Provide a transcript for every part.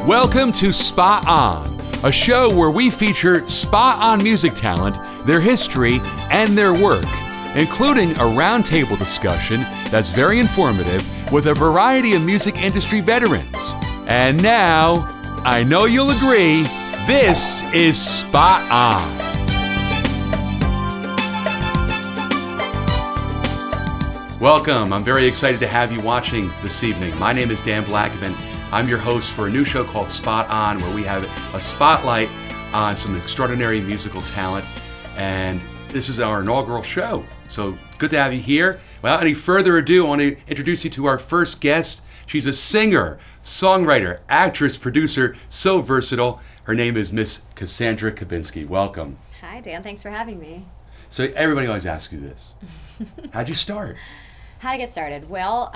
Welcome to Spot On, a show where we feature spot-on music talent, their history, and their work, including a roundtable discussion that's very informative with a variety of music industry veterans. And now, I know you'll agree, this is Spot On. Welcome. I'm very excited to have you watching this evening. My name is Dan Blackman. I'm your host for a new show called Spot On, where we have a spotlight on some extraordinary musical talent. And this is our inaugural show. So good to have you here. Without any further ado, I want to introduce you to our first guest. She's a singer, songwriter, actress, producer, so versatile. Her name is Miss Cassandra Kubinski. Welcome. Hi, Dan. Thanks for having me. So everybody always asks you this. How'd you start? How to get started? Well,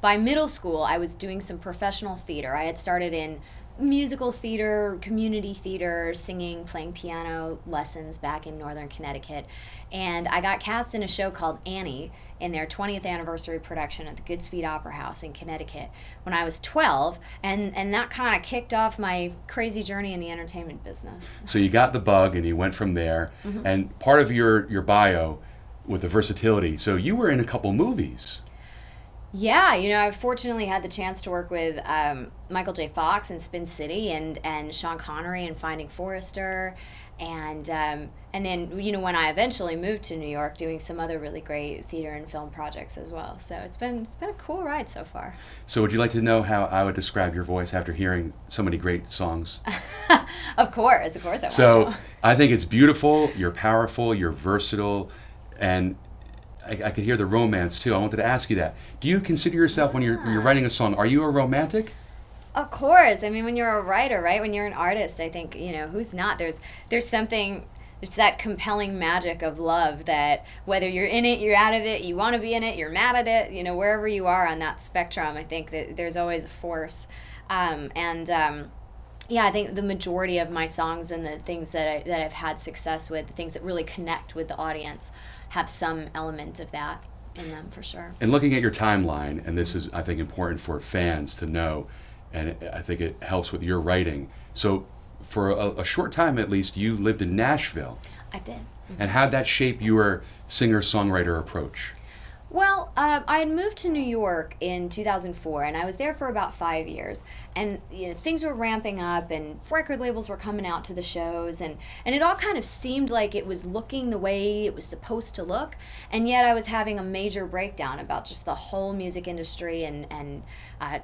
by middle school, I was doing some professional theater. I had started in musical theater, community theater, singing, playing piano lessons back in northern Connecticut. And I got cast in a show called Annie in their 20th anniversary production at the Goodspeed Opera House in Connecticut when I was 12. And that kind of kicked off my crazy journey in the entertainment business. So you got the bug and you went from there. Mm-hmm. And part of your bio with the versatility, so you were in a couple movies. Yeah, I fortunately had the chance to work with Michael J. Fox in Spin City and Sean Connery in Finding Forrester, and then when I eventually moved to New York, doing some other really great theater and film projects as well. So it's been a cool ride so far. So would you like to know how I would describe your voice after hearing so many great songs? Of course I want So to know. I think it's beautiful. You're powerful. You're versatile, and I could hear the romance too. I wanted to ask you that. Do you consider yourself, when you're writing a song, are you a romantic? Of course. I mean, when you're a writer, right? When you're an artist, I think, who's not? There's something, it's that compelling magic of love that whether you're in it, you're out of it, you want to be in it, you're mad at it, wherever you are on that spectrum, I think that there's always a force. Yeah, I think the majority of my songs and the things that I've had success with, the things that really connect with the audience, have some element of that in them for sure. And looking at your timeline, and this is, I think, important for fans to know, and I think it helps with your writing. So for a short time at least, you lived in Nashville. I did. Mm-hmm. And how'd that shape your singer-songwriter approach? Well, I had moved to New York in 2004, and I was there for about 5 years. And things were ramping up, and record labels were coming out to the shows, and it all kind of seemed like it was looking the way it was supposed to look. And yet I was having a major breakdown about just the whole music industry and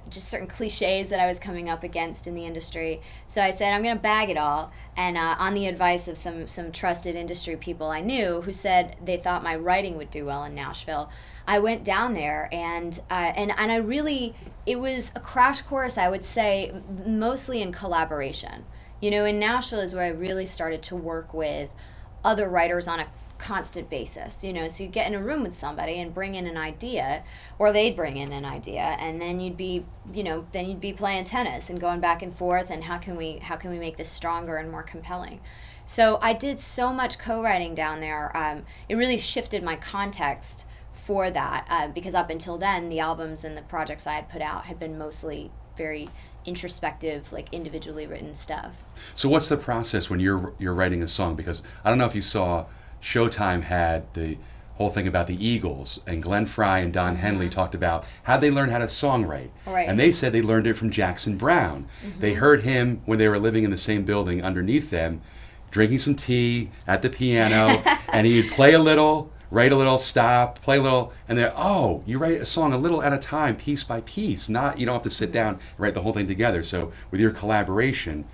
just certain cliches that I was coming up against in the industry. So I said, I'm going to bag it all. And on the advice of some trusted industry people I knew who said they thought my writing would do well in Nashville, I went down there, and I really, it was a crash course, I would say, mostly in collaboration. In Nashville is where I really started to work with other writers on a constant basis. So you get in a room with somebody and bring in an idea, or they'd bring in an idea, and then you'd be playing tennis and going back and forth, and how can we make this stronger and more compelling? So I did so much co-writing down there. It really shifted my context for that, because up until then, the albums and the projects I had put out had been mostly very introspective, like individually written stuff. So what's the process when you're writing a song? Because I don't know if you saw, Showtime had the whole thing about the Eagles, and Glenn Frey and Don Henley talked about how they learned how to songwrite. Right. And they said they learned it from Jackson Browne. Mm-hmm. They heard him when they were living in the same building underneath them, drinking some tea at the piano, and he'd play a little, write a little, stop, play a little, and then, you write a song a little at a time, piece by piece. You don't have to sit down and write the whole thing together. So with your collaboration,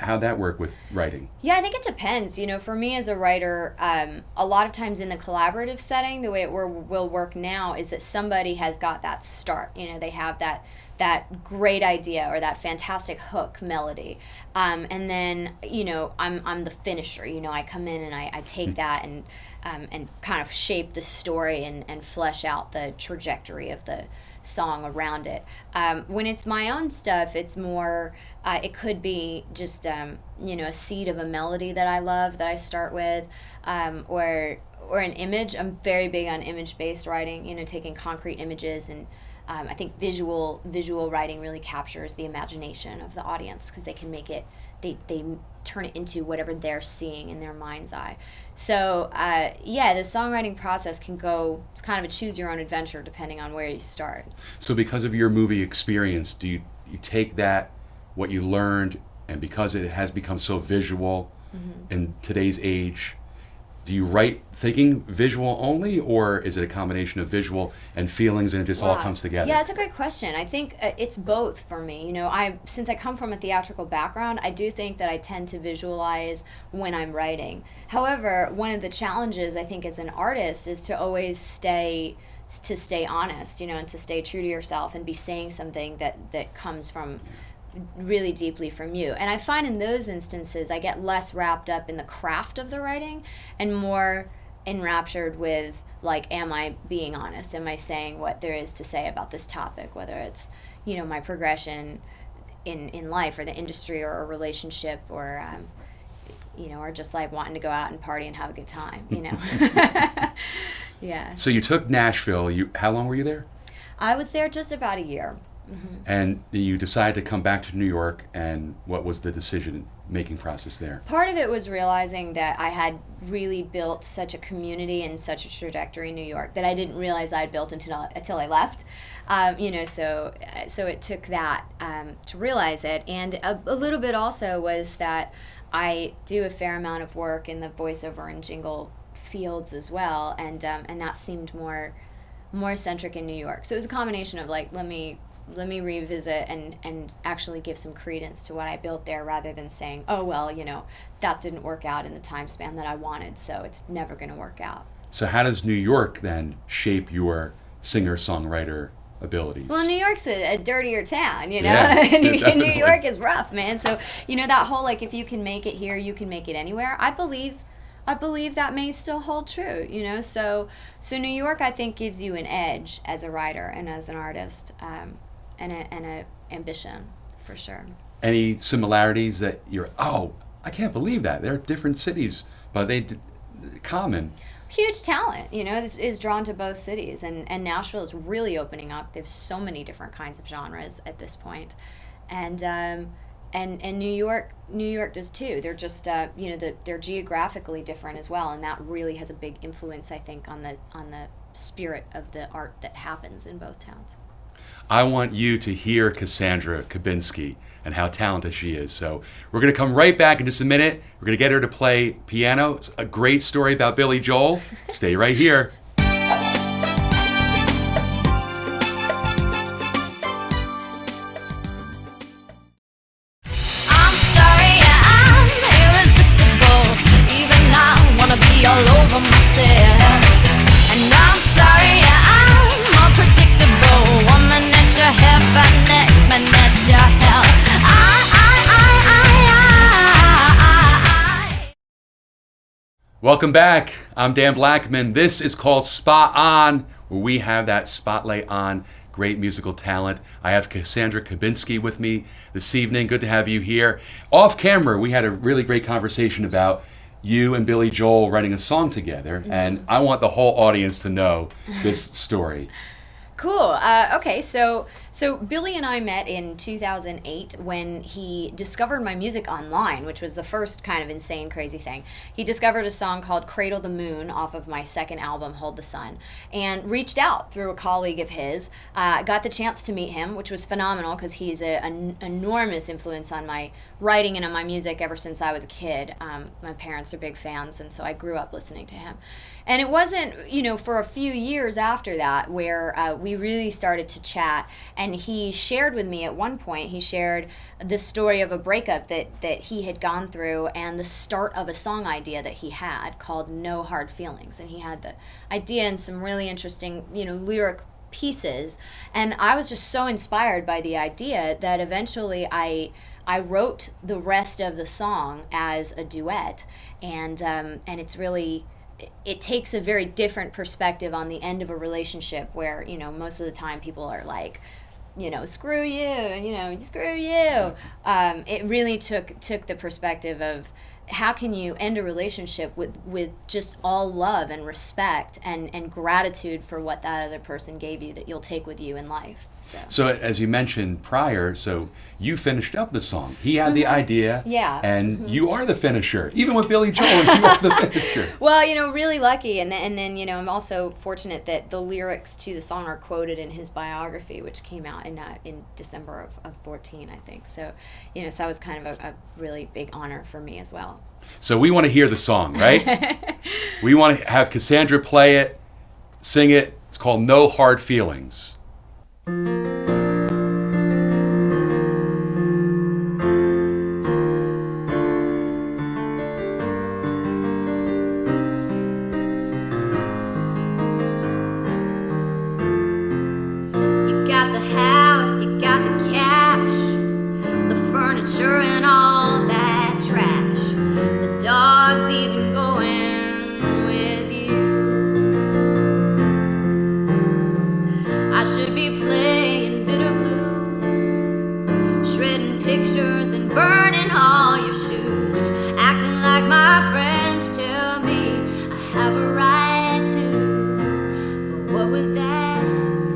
how'd that work with writing? Yeah, I think it depends. For me as a writer, a lot of times in the collaborative setting, the way it will work now is that somebody has got that start. They have that great idea or that fantastic hook melody, and then I'm the finisher. I come in and I take that and kind of shape the story and flesh out the trajectory of the song around it. When it's my own stuff, it's more, it could be just, a seed of a melody that I love that I start with, or an image. I'm very big on image-based writing, taking concrete images and I think visual writing really captures the imagination of the audience because they can make it, they turn it into whatever they're seeing in their mind's eye. So the songwriting process can go, it's kind of a choose your own adventure depending on where you start. So because of your movie experience, do you take that, what you learned, and because it has become so visual in today's age, do you write thinking visual only, or is it a combination of visual and feelings and it just all comes together? Yeah, it's a great question. I think it's both for me. You know, since I come from a theatrical background, I do think that I tend to visualize when I'm writing. However, one of the challenges I think as an artist is to always stay honest, you know, and to stay true to yourself and be saying something that comes from really deeply from you. And I find in those instances I get less wrapped up in the craft of the writing and more enraptured with, like, am I being honest? Am I saying what there is to say about this topic, whether it's, you know, my progression in life or the industry or a relationship or you know, or just like wanting to go out and party and have a good time, you know. Yeah. So you took Nashville. How long were you there? I was there just about a year. And you decided to come back to New York, and what was the decision-making process there? Part of it was realizing that I had really built such a community and such a trajectory in New York that I didn't realize I had built until I left. You know, so it took that to realize it. And a little bit also was that I do a fair amount of work in the voiceover and jingle fields as well, and that seemed more centric in New York. So it was a combination of, like, let me revisit and actually give some credence to what I built there rather than saying, oh, well, you know, that didn't work out in the time span that I wanted, so it's never going to work out. So how does New York then shape your singer-songwriter abilities? Well, New York's a dirtier town, you know? Yeah, New York is rough, man. So, you know, that whole, like, if you can make it here, you can make it anywhere, I believe that may still hold true, you know? So New York, I think, gives you an edge as a writer and as an artist, and a ambition, for sure. Any similarities that I can't believe that. They're different cities, but common. Huge talent, you know, is drawn to both cities, and Nashville is really opening up. There's so many different kinds of genres at this point. And New York does too. They're just you know, they're geographically different as well, and that really has a big influence, I think, on the spirit of the art that happens in both towns. I want you to hear Cassandra Kubinski and how talented she is. So we're going to come right back in just a minute. We're going to get her to play piano. It's a great story about Billy Joel. Stay right here. All over myself, and I'm sorry I'm unpredictable. One minute you're heaven, next minute you're hell. Welcome back. I'm Dan Blackman. This is called Spot On, where we have that spotlight on great musical talent. I have Cassandra Kubinski with me this evening. Good to have you here. Off camera, we had a really great conversation about you and Billy Joel writing a song together, and I want the whole audience to know this story. Cool. Okay, so Billy and I met in 2008 when he discovered my music online, which was the first kind of insane, crazy thing. He discovered a song called Cradle the Moon off of my second album, Hold the Sun, and reached out through a colleague of his. Got the chance to meet him, which was phenomenal because he's an enormous influence on my writing and on my music ever since I was a kid. My parents are big fans, and so I grew up listening to him. And it wasn't, you know, for a few years after that where we really started to chat. And he shared with me at one point, he shared the story of a breakup that he had gone through and the start of a song idea that he had called No Hard Feelings. And he had the idea and some really interesting, you know, lyric pieces. And I was just so inspired by the idea that eventually I wrote the rest of the song as a duet. And it's really... it takes a very different perspective on the end of a relationship where, you know, most of the time people are like, you know, screw you, and, you know, screw you. It really took the perspective of how can you end a relationship with just all love and respect and gratitude for what that other person gave you that you'll take with you in life? So as you mentioned prior, so you finished up the song. He had the idea, Yeah. and you are the finisher. Even with Billy Joel, you are the finisher. Well, really lucky, and then I'm also fortunate that the lyrics to the song are quoted in his biography, which came out in December of 14, I think. So, so that was kind of a really big honor for me as well. So we want to hear the song, right? We want to have Cassandra play it, sing it. It's called No Hard Feelings. Got the house, you got the cash, the furniture and all that trash, the dog's even going with you. I should be playing bitter blues, shredding pictures and burning all your shoes, acting like my friends tell me I have a right to, but what would that do?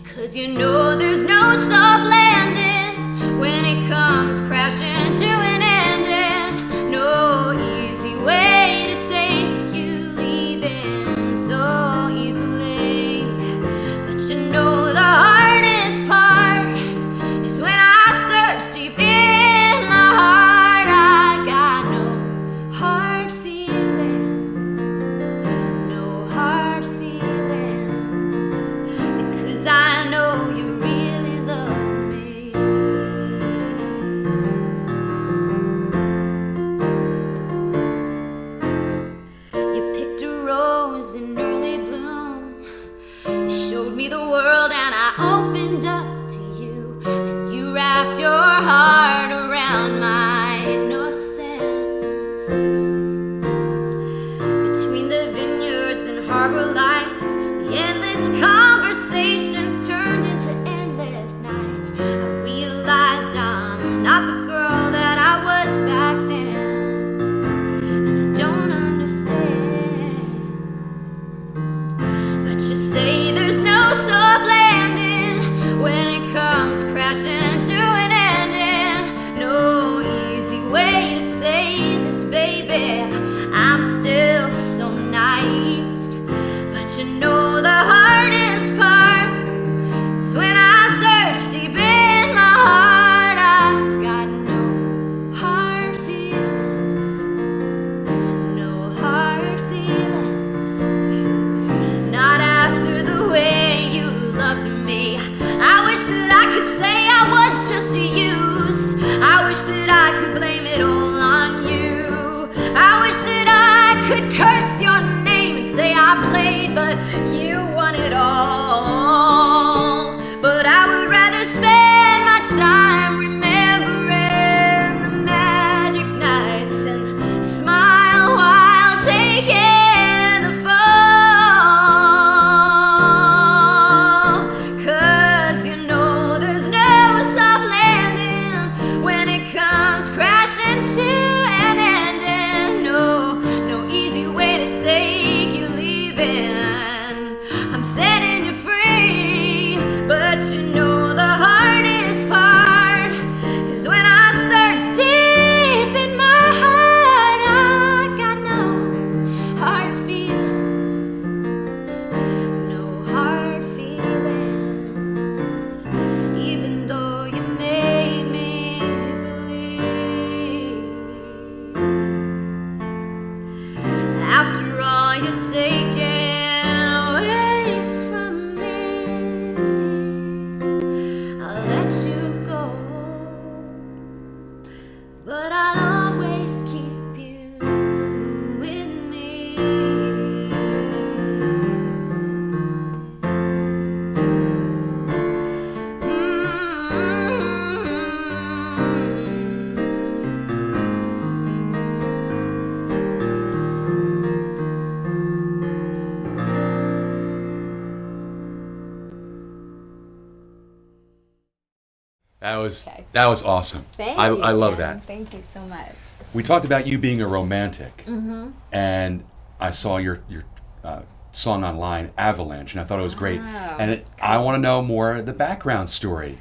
'Cause there's no soft landing when it comes crashing to an ending. No easy way to take you leaving so easily. But the hardest part is when I search deep in my heart. I got no hard feelings, no hard feelings, because I know you really love me. You picked a rose in early bloom, you showed me the world and I opened up to you, and you wrapped your heart around my innocence. Between the vineyards and harbor lights, the endless conversations turned into endless nights. I realized I'm not the girl that I was back then, and I don't understand. But you say there's no soft landing when it comes crashing to an ending. No easy way to say this, baby. I'm still so naive. But the hardest part is when I search deep in my heart. I got no hard feelings, no hard feelings. Not after the way you loved me. I wish that I could say I was just used. I wish that I could blame it all on you. I wish that I could curse your name and say I played, but you won it all. But I would rather spend my time remembering the magic nights and smile while taking the fall. 'Cause there's no soft landing when it comes crashing to an ending. No easy way to take you leaving. I'm setting you free, but the hardest part is when I search deep in my heart. I got no hard feelings, no hard feelings, even though you made me believe. After all you're taking away from me, I'll let you go, but I'll always keep you with me. That Okay. that was awesome. Thank I you. love Dan. that. Thank you so much. We talked about you being a romantic, Mm-hmm. and I saw your song online, Avalanche, and I thought it was great. And I want to know more the background story.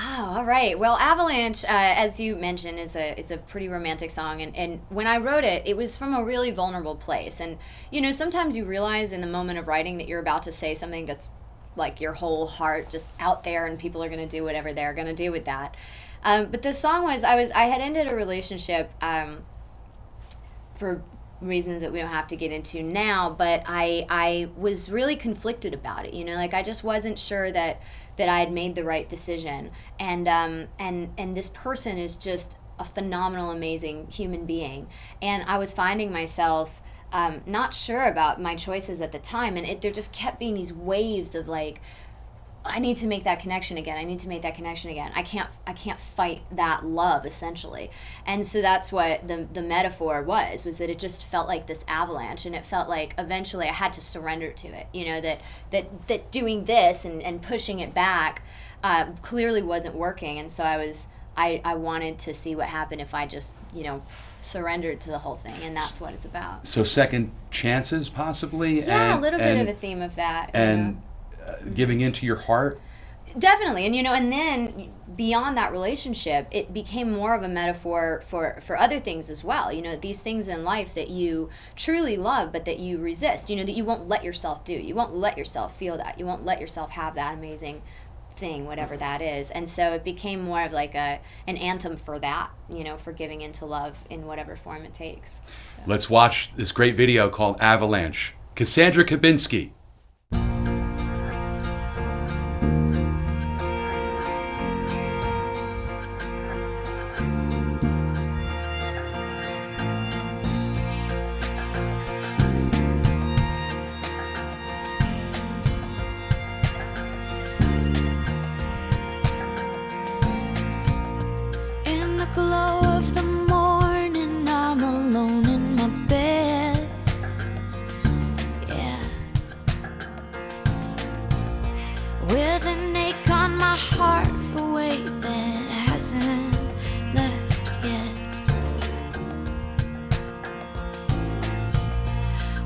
Oh, all right. Well, Avalanche, as you mentioned, is a pretty romantic song, and when I wrote it, it was from a really vulnerable place. And you know, sometimes you realize in the moment of writing that you're about to say something that's like your whole heart just out there, and people are going to do whatever they're going to do with that. But the song was I had ended a relationship for reasons that we don't have to get into now, but I was really conflicted about it. You know, like I just wasn't sure that I had made the right decision. And this person is just a phenomenal, amazing human being. And I was finding myself not sure about my choices at the time, and there just kept being these waves of like, I need to make that connection again. I need to make that connection again. I can't fight that love, essentially. And so that's what the metaphor was that it just felt like this avalanche, and it felt like eventually I had to surrender to it. You know, that doing this and pushing it back clearly wasn't working, and so I wanted to see what happened if I just, you know, surrendered to the whole thing, and that's what it's about. So second chances, possibly? Yeah, a little bit of a theme of that. And you know? Giving into your heart? Definitely. And, you know, and then beyond that relationship, it became more of a metaphor for other things as well. You know, these things in life that you truly love, but that you resist, you know, that you won't let yourself do. You won't let yourself feel that. You won't let yourself have that amazing thing, whatever that is. And so it became more of like an anthem for that, you know, for giving into love in whatever form it takes. So. Let's watch this great video called Avalanche. Cassandra Kubinski. Glow of the morning, I'm alone in my bed. Yeah, with an ache on my heart, a weight that hasn't left yet.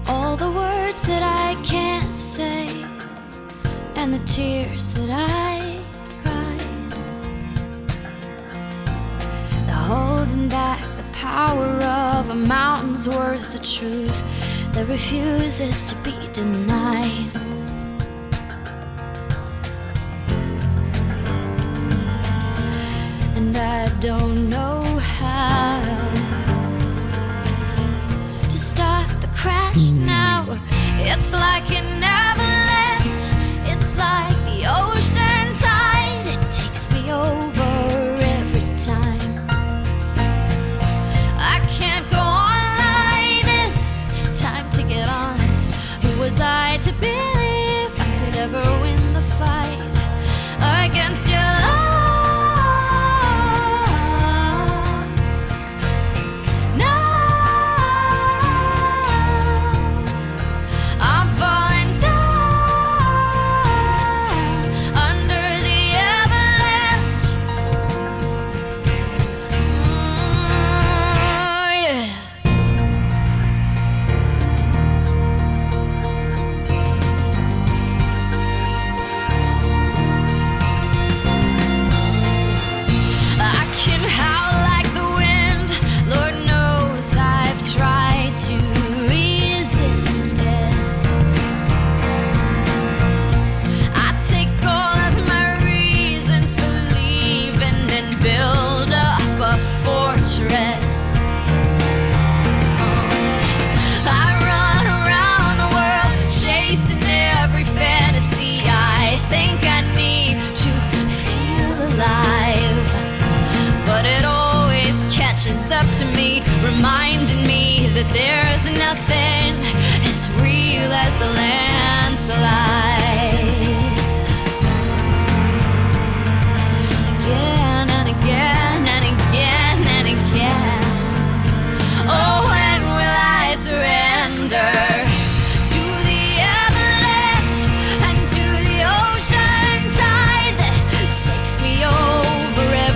All the words that I can't say, and the tears that I holding back the power of a mountain's worth of truth that refuses to be denied. And I don't know how to stop the crash now. It's like an avalanche, it's like the ocean tide, it takes me over every time. Was I to believe I could ever win the fight against your love? No, I'm falling down under the avalanche. Yeah. Up to me, reminding me that there's nothing as real as the landslide. Again and again and again and again. Oh, when will I surrender to the avalanche and to the ocean tide that takes me over every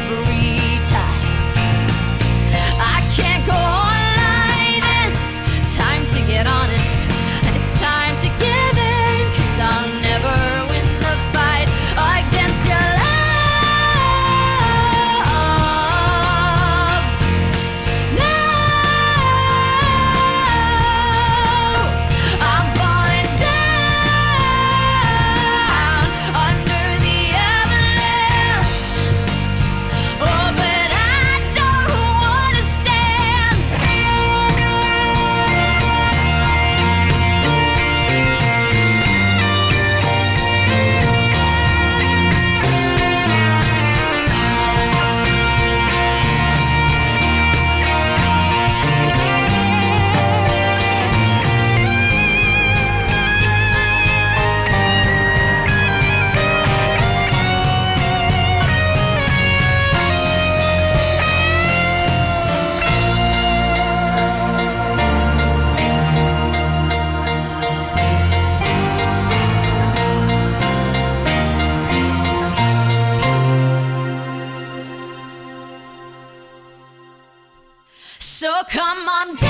So come on down,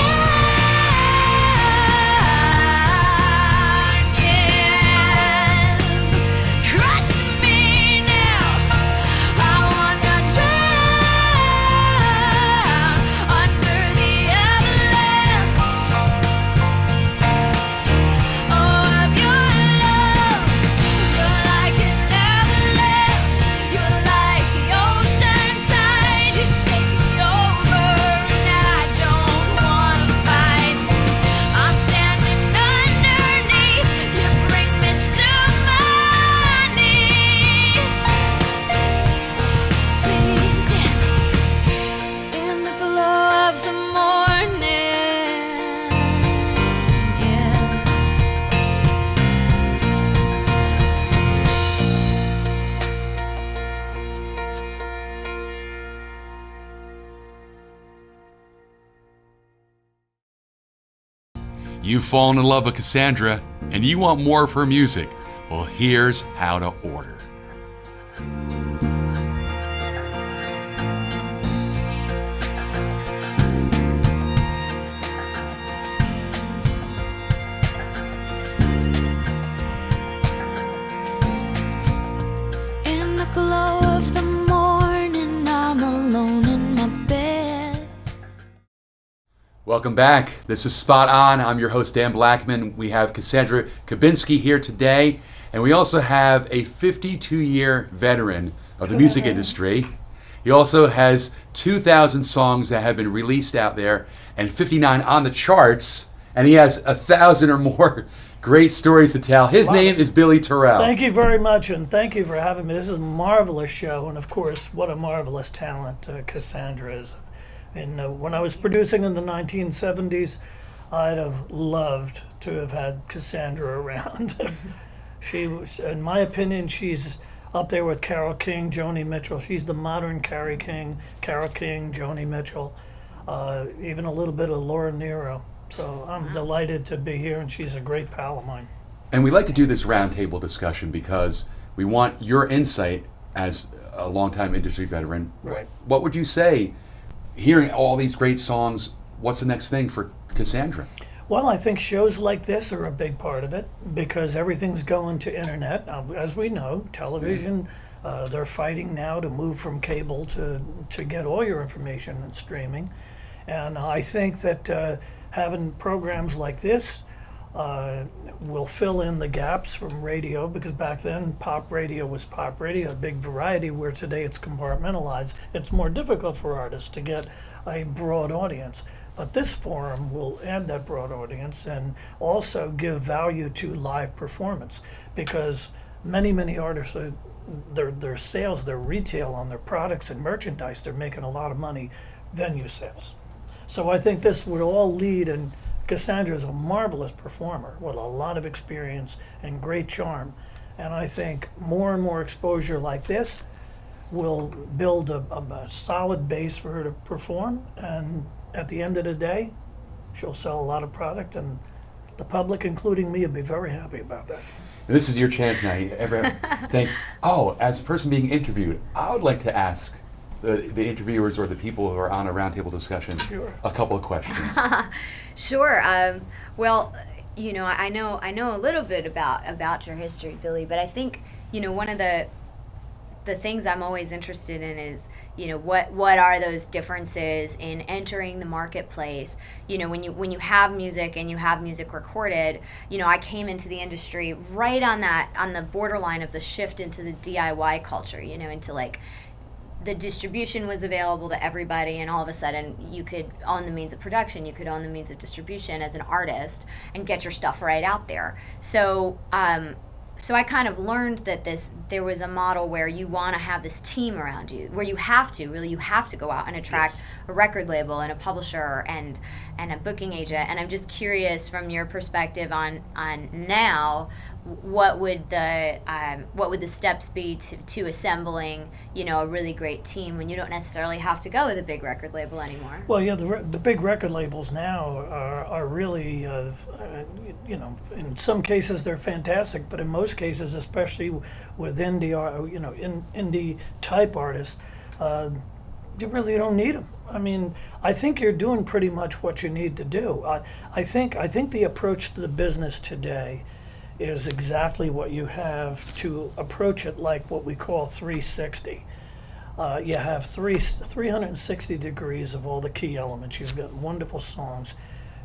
yeah. Crush me now. I wanna drown under the avalanche. Oh, of your love. You're like an avalanche. You're like the ocean tide. You take me over and I don't wanna fight. I'm standing underneath. You bring me to my knees. Please, in the glow of the morning, yeah. You've fallen in love with Cassandra and you want more of her music. Well, here's how to order. In the glow of the morning, I'm alone in my bed. Welcome back. This is Spot On. I'm your host, Dan Blackman. We have Cassandra Kubinski here today, and we also have a 52-year veteran of the music industry. He also has 2,000 songs that have been released out there and 59 on the charts, and he has 1,000 or more great stories to tell. His name is Billy Terrell. Thank you very much, and thank you for having me. This is a marvelous show, and of course, what a marvelous talent Cassandra is. And when I was producing in the 1970s, I'd have loved to have had Cassandra around. She was, in my opinion, she's up there with Carole King, Joni Mitchell. She's the modern Carole King, Joni Mitchell, even a little bit of Laura Nyro. So I'm delighted to be here, and she's a great pal of mine. And we like to do this roundtable discussion because we want your insight as a longtime industry veteran. Right. What would you say, hearing all these great songs, what's the next thing for Cassandra? Well, I think shows like this are a big part of it because everything's going to internet. As we know, television, they're fighting now to move from cable to get all your information and streaming. And I think that having programs like this will fill in the gaps from radio, because back then pop radio was pop radio, a big variety, where today it's compartmentalized. It's more difficult for artists to get a broad audience. But this forum will add that broad audience and also give value to live performance, because many artists, their sales, their retail on their products and merchandise, they're making a lot of money, venue sales. So I think this would all lead, and Cassandra is a marvelous performer with a lot of experience and great charm. And I think more and more exposure like this will build a solid base for her to perform. And at the end of the day, she'll sell a lot of product, and the public, including me, will be very happy about that. And this is your chance now. You ever think, oh, as a person being interviewed, I would like to ask the interviewers or the people who are on a roundtable discussion a couple of questions. Sure. Well, I know a little bit about your history, Billy, but I think, one of the things I'm always interested in is, what are those differences in entering the marketplace? When you have music and you have music recorded, I came into the industry right on the borderline of the shift into the DIY culture, into like, the distribution was available to everybody, and all of a sudden you could own the means of production, you could own the means of distribution as an artist and get your stuff right out there. So I kind of learned that there was a model where you want to have this team around you, where you have to go out and attract a record label and a publisher and a booking agent. And I'm just curious, from your perspective on now, what would the steps be to assembling a really great team when you don't necessarily have to go with a big record label anymore? Well, yeah, the big record labels now are really in some cases they're fantastic, but in most cases, especially with indie type artists, you really don't need them. I mean, I think you're doing pretty much what you need to do. I think the approach to the business today is exactly what you have to approach it, like what we call 360. You have 360 degrees of all the key elements. You've got wonderful songs.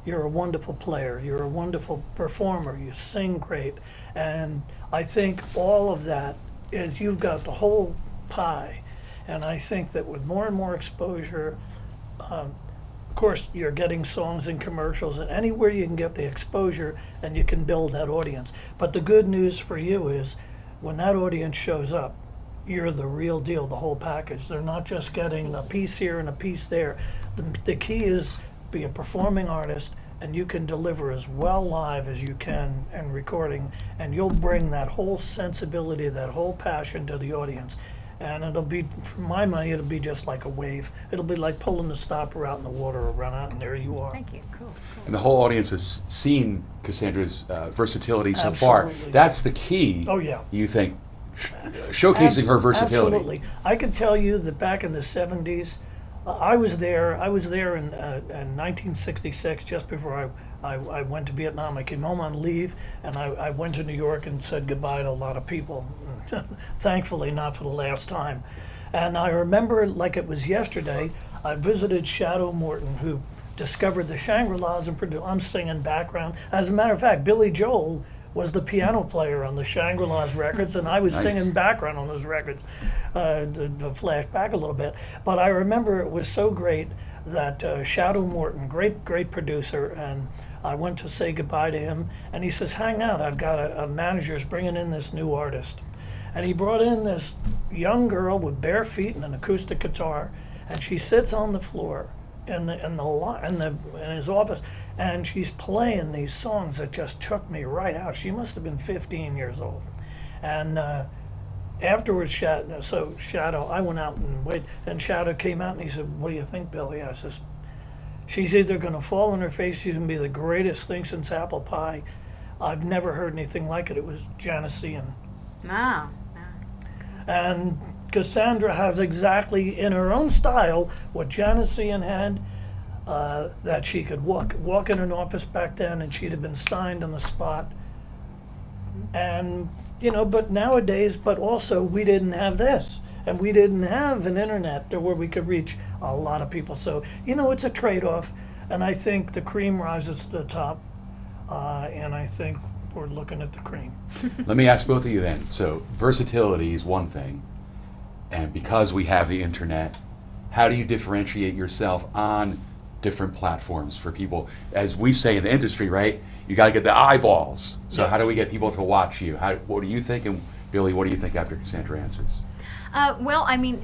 You're a wonderful player. You're a wonderful performer. You sing great. And I think all of that is, you've got the whole pie. And I think that with more and more exposure, of course, you're getting songs in commercials and anywhere you can get the exposure and you can build that audience. But the good news for you is when that audience shows up, you're the real deal, the whole package. They're not just getting a piece here and a piece there. The key is be a performing artist, and you can deliver as well live as you can in recording, and you'll bring that whole sensibility, that whole passion to the audience. And it'll be, for my money, it'll be just like a wave. It'll be like pulling the stopper out in the water or run out, and there you are. Thank you. Cool. And the whole audience has seen Cassandra's versatility so far. Absolutely. That's the key. Oh, yeah. You think showcasing her versatility. Absolutely. I can tell you that back in the 70s, I was there in 1966, just before I went to Vietnam. I came home on leave, and I went to New York and said goodbye to a lot of people. Thankfully, not for the last time. And I remember like it was yesterday, I visited Shadow Morton, who discovered the Shangri-Las and produced. I'm singing background. As a matter of fact, Billy Joel was the piano player on the Shangri-Las records, and I was singing background on those records, to flash back a little bit. But I remember it was so great that Shadow Morton, great producer, and I went to say goodbye to him, and he says, hang out, I've got a manager's bringing in this new artist. And he brought in this young girl with bare feet and an acoustic guitar, and she sits on the floor in his office, and she's playing these songs that just took me right out. She must have been 15 years old. And afterwards, Shadow, I went out and waited, and Shadow came out and he said, what do you think, Billy? I says, she's either going to fall on her face, she's going to be the greatest thing since apple pie. I've never heard anything like it. It was Janician. Wow. And Cassandra has exactly, in her own style, what Janician had, that she could walk in an office back then and she'd have been signed on the spot. And, but nowadays, but also we didn't have this. And we didn't have an internet where we could reach a lot of people. So, it's a trade-off. And I think the cream rises to the top. And I think we're looking at the cream. Let me ask both of you then. So versatility is one thing, and because we have the internet, how do you differentiate yourself on different platforms for people? As we say in the industry, right, you got to get the eyeballs. So how do we get people to watch you? What do you think? And Billy, what do you think after Cassandra answers? Well, I mean,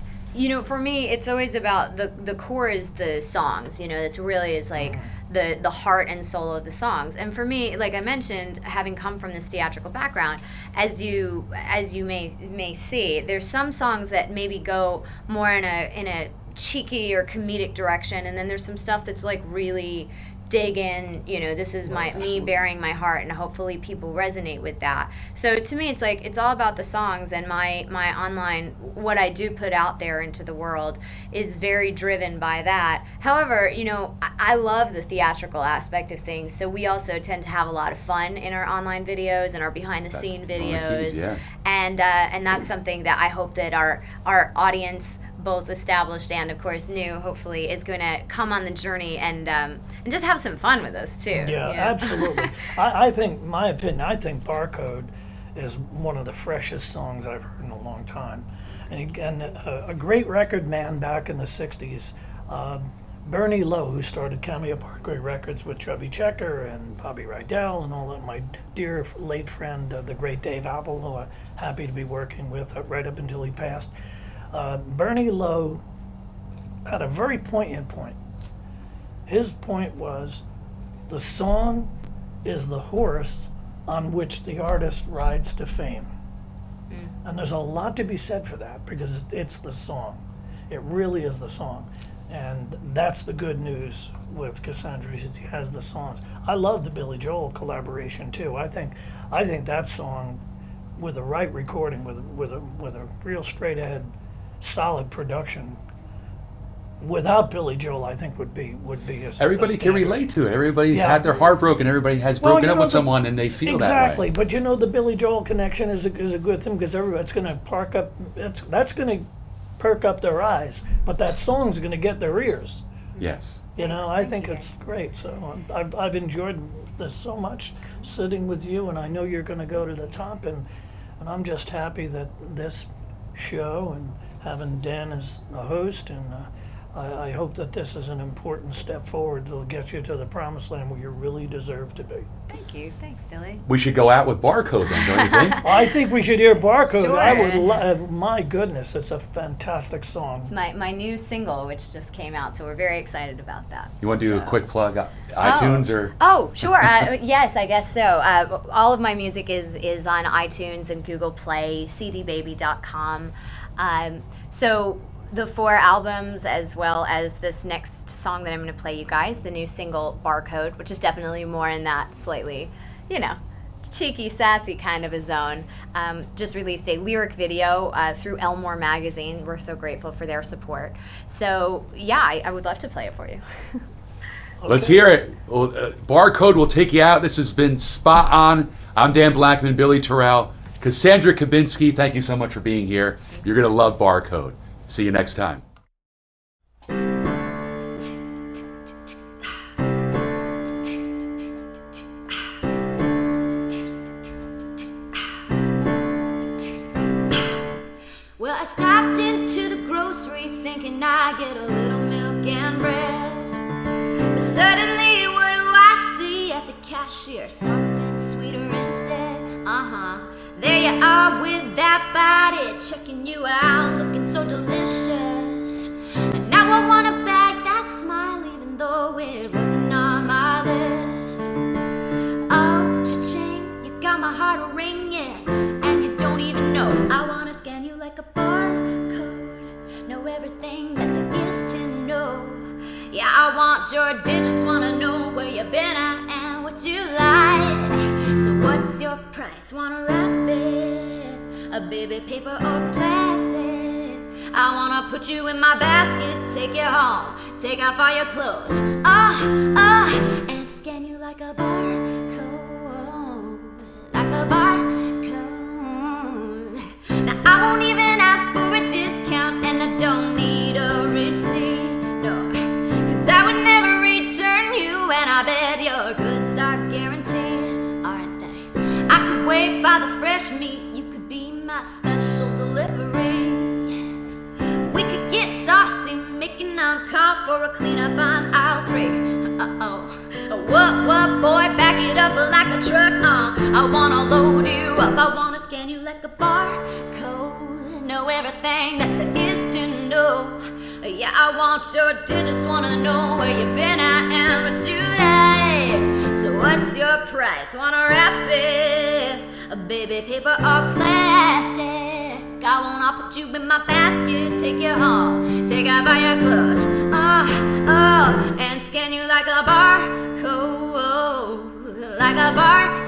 for me, it's always about the core is the songs. It's really is like the heart and soul of the songs. And for me, like I mentioned, having come from this theatrical background, as you may see, there's some songs that maybe go more in a cheeky or comedic direction, and then there's some stuff that's like really dig in, this is me bearing my heart, and hopefully people resonate with that. So to me, it's like, it's all about the songs, and my online, what I do put out there into the world is very driven by that. However, I love the theatrical aspect of things, so we also tend to have a lot of fun in our online videos and our behind the scene videos. Yeah. And that's something that I hope that our audience, both established and of course new, hopefully is going to come on the journey and just have some fun with us too. Yeah, absolutely. I think, my opinion, I think Barcode is one of the freshest songs I've heard in a long time. And a great record man back in the 60s, Bernie Lowe, who started Cameo Parkway Records with Chubby Checker and Bobby Rydell and all that, my dear late friend, the great Dave Apple, who I'm happy to be working with right up until he passed. Bernie Lowe had a very poignant point. His point was, the song is the horse on which the artist rides to fame. And there's a lot to be said for that, because it's the song. It really is the song. And that's the good news with Cassandra, she has the songs. I love the Billy Joel collaboration too. I think that song, with the right recording, with a real straight ahead, solid production, without Billy Joel, I think would be Everybody can standard. relate to it. Everybody's Yeah. had their heart broken. Everybody has Well, broken you up know, with someone, and they feel exactly. that way. But you know, the Billy Joel connection is a good thing because everybody's going to that's going to perk up their eyes, but that song's going to get their ears. Yes. You know, I think it's great. So I've enjoyed this so much sitting with you, and I know you're going to go to the top, and I'm just happy that this show and having Dan as the host, and I hope that this is an important step forward to get you to the promised land where you really deserve to be. Thank you. Thanks, Billy. We should go out with Barcode then, don't you think? I think we should hear Barcode. Sure. I would my goodness, it's a fantastic song. It's my new single, which just came out, so we're very excited about that. You want to do a quick plug? iTunes or? Oh, sure. Yes, I guess so. All of my music is on iTunes and Google Play, cdbaby.com. So the 4 albums, as well as this next song that I'm going to play you guys, the new single Barcode, which is definitely more in that slightly, cheeky, sassy kind of a zone. Just released a lyric video through Elmore Magazine. We're so grateful for their support. So yeah, I would love to play it for you. Let's hear it. Well, Barcode will take you out. This has been Spot On. I'm Dan Blackman, Billy Terrell, Cassandra Kubinski. Thank you so much for being here. You're going to love Barcode. See you next time. Well, I stopped into the grocery thinking I'd get a little milk and bread. But suddenly, what do I see at the cashier? Something sweeter instead. There you are with that body, checking you out, looking so delicious. And now I want to bag that smile, even though it wasn't on my list. Oh, cha-ching, you got my heart ringing, and you don't even know. I want to scan you like a barcode, know everything that there is to know. Yeah, I want your digits, want to know where you've been at and what you like. So what's your price? Wanna wrap it, a baby paper or plastic? I wanna put you in my basket, take you home, take off all your clothes, and scan you like a barcode, like a barcode. Now I won't even ask for a discount, and I don't need a receipt, no, 'cause I would never return you, and I bet your goods are guaranteed, aren't they? I could wait by the fresh meat, you could be my special delivery. We could get saucy, making a call for a cleanup on aisle 3. What, boy, back it up like a truck. I wanna load you up, I wanna scan you like a barcode, know everything that there is to know. Yeah, I want your digits, wanna know where you've been at and what you like. So what's your price? Wanna wrap it, a baby paper or plastic? I wanna put you in my basket, take you home, take off all your clothes, and scan you like a barcode, like a barcode.